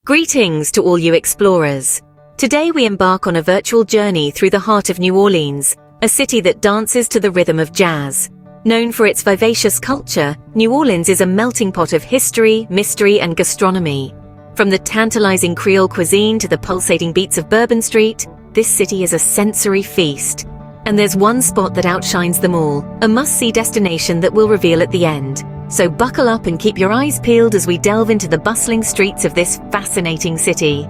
Greetings to all you explorers. Today we embark on a virtual journey through the heart of New Orleans, a city that dances to the rhythm of jazz. Known for its vivacious culture, New Orleans is a melting pot of history, mystery, and gastronomy. From the tantalizing Creole cuisine to the pulsating beats of Bourbon Street, this city is a sensory feast. And there's one spot that outshines them all, a must-see destination that we'll reveal at the end. So buckle up and keep your eyes peeled as we delve into the bustling streets of this fascinating city.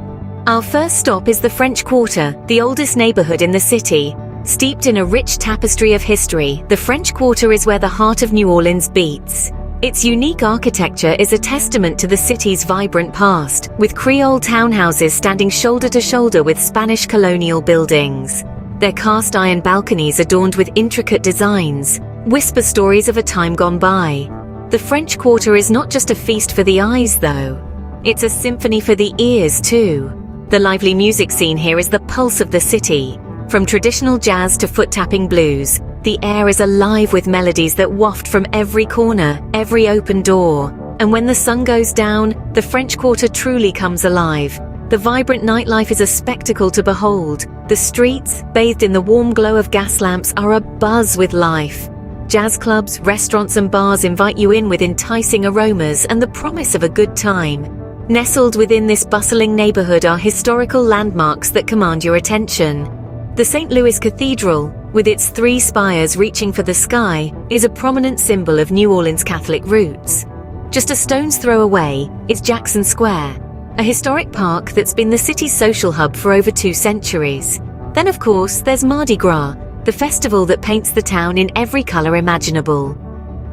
Our first stop is the French Quarter, the oldest neighborhood in the city. Steeped in a rich tapestry of history, the French Quarter is where the heart of New Orleans beats. Its unique architecture is a testament to the city's vibrant past, with Creole townhouses standing shoulder to shoulder with Spanish colonial buildings. Their cast iron balconies adorned with intricate designs whisper stories of a time gone by. The French Quarter is not just a feast for the eyes, though. It's a symphony for the ears, too. The lively music scene here is the pulse of the city. From traditional jazz to foot-tapping blues, the air is alive with melodies that waft from every corner, every open door. And when the sun goes down, the French Quarter truly comes alive. The vibrant nightlife is a spectacle to behold. The streets, bathed in the warm glow of gas lamps, are abuzz with life. Jazz clubs, restaurants and bars invite you in with enticing aromas and the promise of a good time. Nestled within this bustling neighborhood are historical landmarks that command your attention. The St. Louis Cathedral, with its 3 spires reaching for the sky, is a prominent symbol of New Orleans' Catholic roots. Just a stone's throw away is Jackson Square, a historic park that's been the city's social hub for over 2 centuries. Then, of course, there's Mardi Gras, the festival that paints the town in every color imaginable.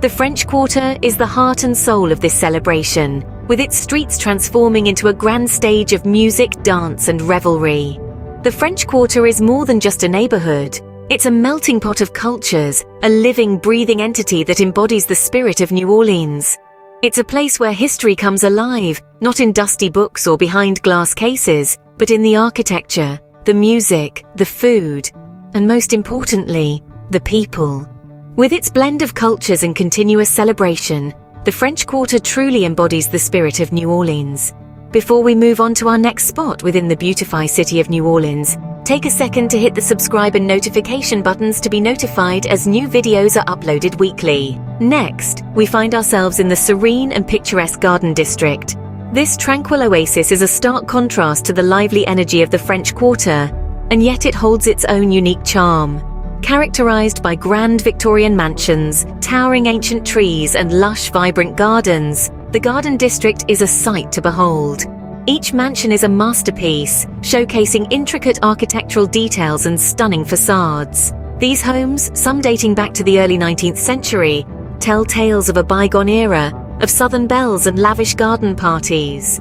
The French Quarter is the heart and soul of this celebration, with its streets transforming into a grand stage of music, dance, and revelry. The French Quarter is more than just a neighborhood. It's a melting pot of cultures, a living, breathing entity that embodies the spirit of New Orleans. It's a place where history comes alive, not in dusty books or behind glass cases, but in the architecture, the music, the food, and most importantly, the people. With its blend of cultures and continuous celebration, the French Quarter truly embodies the spirit of New Orleans. Before we move on to our next spot within the beautified city of New Orleans, take a second to hit the subscribe and notification buttons to be notified as new videos are uploaded weekly. Next, we find ourselves in the serene and picturesque Garden District. This tranquil oasis is a stark contrast to the lively energy of the French Quarter, and yet it holds its own unique charm. Characterized by grand Victorian mansions, towering ancient trees, and lush, vibrant gardens, the Garden District is a sight to behold. Each mansion is a masterpiece, showcasing intricate architectural details and stunning facades. These homes, some dating back to the early 19th century, tell tales of a bygone era, of southern belles and lavish garden parties.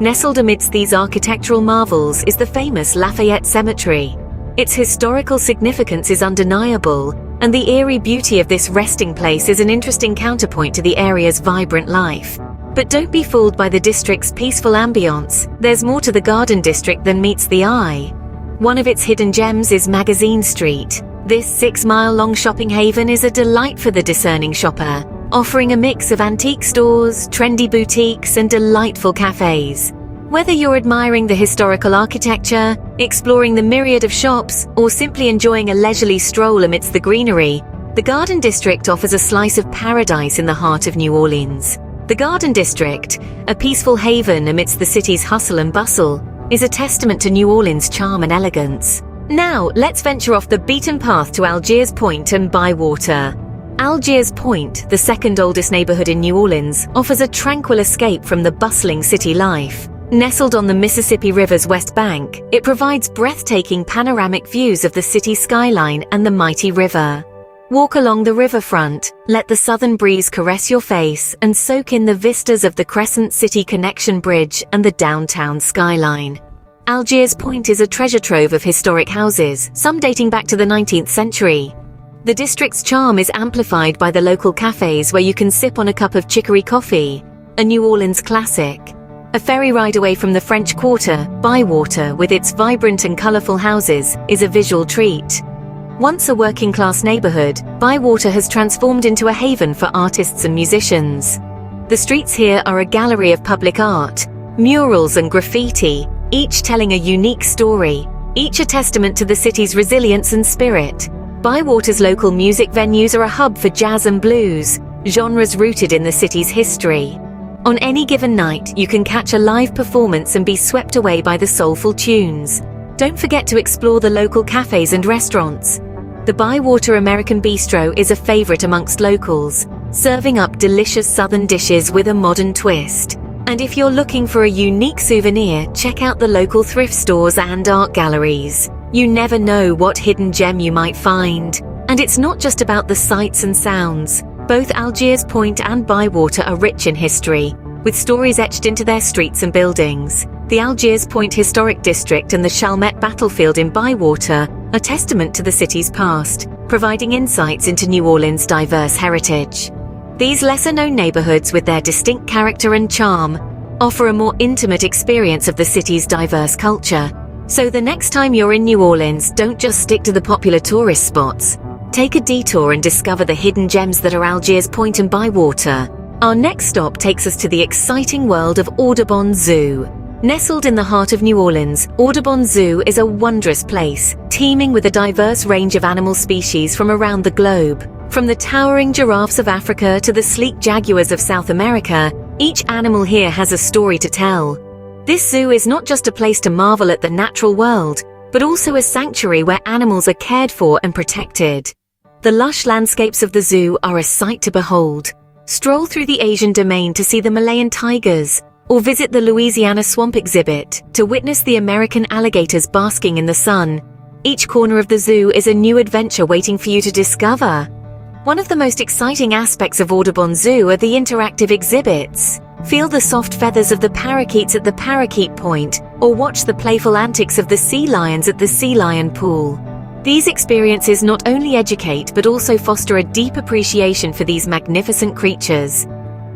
Nestled amidst these architectural marvels is the famous Lafayette Cemetery. Its historical significance is undeniable, and the eerie beauty of this resting place is an interesting counterpoint to the area's vibrant life. But don't be fooled by the district's peaceful ambience. There's more to the Garden District than meets the eye. One of its hidden gems is Magazine Street. This 6-mile-long shopping haven is a delight for the discerning shopper, offering a mix of antique stores, trendy boutiques, and delightful cafes. Whether you're admiring the historical architecture, exploring the myriad of shops, or simply enjoying a leisurely stroll amidst the greenery, the Garden District offers a slice of paradise in the heart of New Orleans. The Garden District, a peaceful haven amidst the city's hustle and bustle, is a testament to New Orleans' charm and elegance. Now, let's venture off the beaten path to Algiers Point and Bywater. Algiers Point, the second oldest neighborhood in New Orleans, offers a tranquil escape from the bustling city life. Nestled on the Mississippi River's west bank, it provides breathtaking panoramic views of the city skyline and the mighty river. Walk along the riverfront, let the southern breeze caress your face, and soak in the vistas of the Crescent City Connection Bridge and the downtown skyline. Algiers Point is a treasure trove of historic houses, some dating back to the 19th century. The district's charm is amplified by the local cafes where you can sip on a cup of chicory coffee, a New Orleans classic. A ferry ride away from the French Quarter, Bywater, with its vibrant and colorful houses, is a visual treat. Once a working-class neighborhood, Bywater has transformed into a haven for artists and musicians. The streets here are a gallery of public art, murals and graffiti, each telling a unique story, each a testament to the city's resilience and spirit. Bywater's local music venues are a hub for jazz and blues, genres rooted in the city's history. On any given night, you can catch a live performance and be swept away by the soulful tunes. Don't forget to explore the local cafes and restaurants. The Bywater American Bistro is a favorite amongst locals, serving up delicious southern dishes with a modern twist. And if you're looking for a unique souvenir, check out the local thrift stores and art galleries. You never know what hidden gem you might find. And it's not just about the sights and sounds. Both Algiers Point and Bywater are rich in history, with stories etched into their streets and buildings. The Algiers Point Historic District and the Chalmette Battlefield in Bywater are testament to the city's past, providing insights into New Orleans' diverse heritage. These lesser-known neighborhoods, with their distinct character and charm, offer a more intimate experience of the city's diverse culture. So the next time you're in New Orleans, don't just stick to the popular tourist spots. Take a detour and discover the hidden gems that are Algiers Point and Bywater. Our next stop takes us to the exciting world of Audubon Zoo. Nestled in the heart of New Orleans, Audubon Zoo is a wondrous place, teeming with a diverse range of animal species from around the globe. From the towering giraffes of Africa to the sleek jaguars of South America, each animal here has a story to tell. This zoo is not just a place to marvel at the natural world, but also a sanctuary where animals are cared for and protected. The lush landscapes of the zoo are a sight to behold. Stroll through the Asian domain to see the Malayan tigers, or visit the Louisiana Swamp exhibit to witness the American alligators basking in the sun. Each corner of the zoo is a new adventure waiting for you to discover. One of the most exciting aspects of Audubon Zoo are the interactive exhibits. Feel the soft feathers of the parakeets at the Parakeet Point, or watch the playful antics of the sea lions at the Sea Lion Pool. These experiences not only educate but also foster a deep appreciation for these magnificent creatures.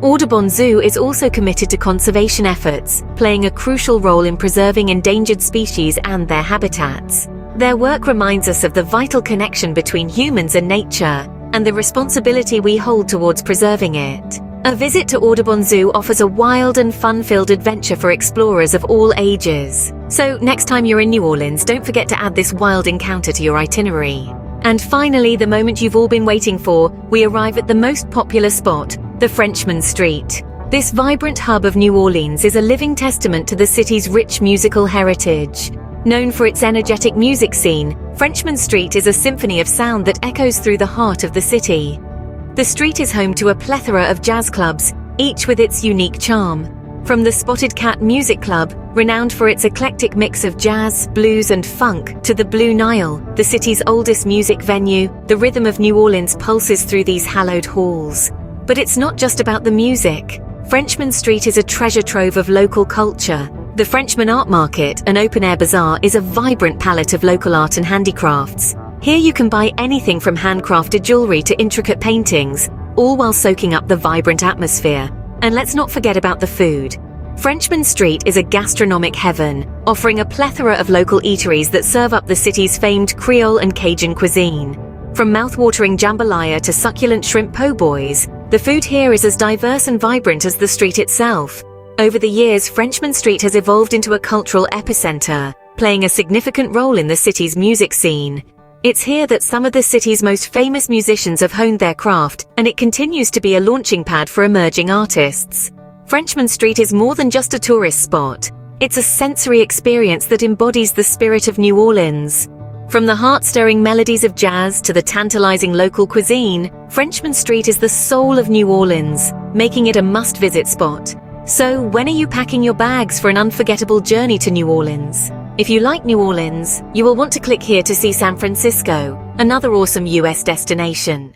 Audubon Zoo is also committed to conservation efforts, playing a crucial role in preserving endangered species and their habitats. Their work reminds us of the vital connection between humans and nature, and the responsibility we hold towards preserving it. A visit to Audubon Zoo offers a wild and fun-filled adventure for explorers of all ages. So next time you're in New Orleans, don't forget to add this wild encounter to your itinerary. And finally, the moment you've all been waiting for, we arrive at the most popular spot, the Frenchman Street. This vibrant hub of New Orleans is a living testament to the city's rich musical heritage. Known for its energetic music scene, Frenchman Street is a symphony of sound that echoes through the heart of the city. The street is home to a plethora of jazz clubs, each with its unique charm. From the Spotted Cat Music Club, renowned for its eclectic mix of jazz, blues and funk, to the Blue Nile, the city's oldest music venue, the rhythm of New Orleans pulses through these hallowed halls. But it's not just about the music. Frenchman Street is a treasure trove of local culture. The Frenchman Art Market, an open-air bazaar, is a vibrant palette of local art and handicrafts. Here you can buy anything from handcrafted jewelry to intricate paintings, all while soaking up the vibrant atmosphere. And let's not forget about the food. Frenchman Street is a gastronomic heaven, offering a plethora of local eateries that serve up the city's famed Creole and Cajun cuisine. From mouth-watering jambalaya to succulent shrimp po' boys, the food here is as diverse and vibrant as the street itself. Over the years, Frenchman Street has evolved into a cultural epicenter, playing a significant role in the city's music scene. It's here that some of the city's most famous musicians have honed their craft, and it continues to be a launching pad for emerging artists. Frenchman Street is more than just a tourist spot. It's a sensory experience that embodies the spirit of New Orleans. From the heart-stirring melodies of jazz to the tantalizing local cuisine, Frenchman Street is the soul of New Orleans, making it a must-visit spot. So, when are you packing your bags for an unforgettable journey to New Orleans? If you like New Orleans, you will want to click here to see San Francisco, another awesome US destination.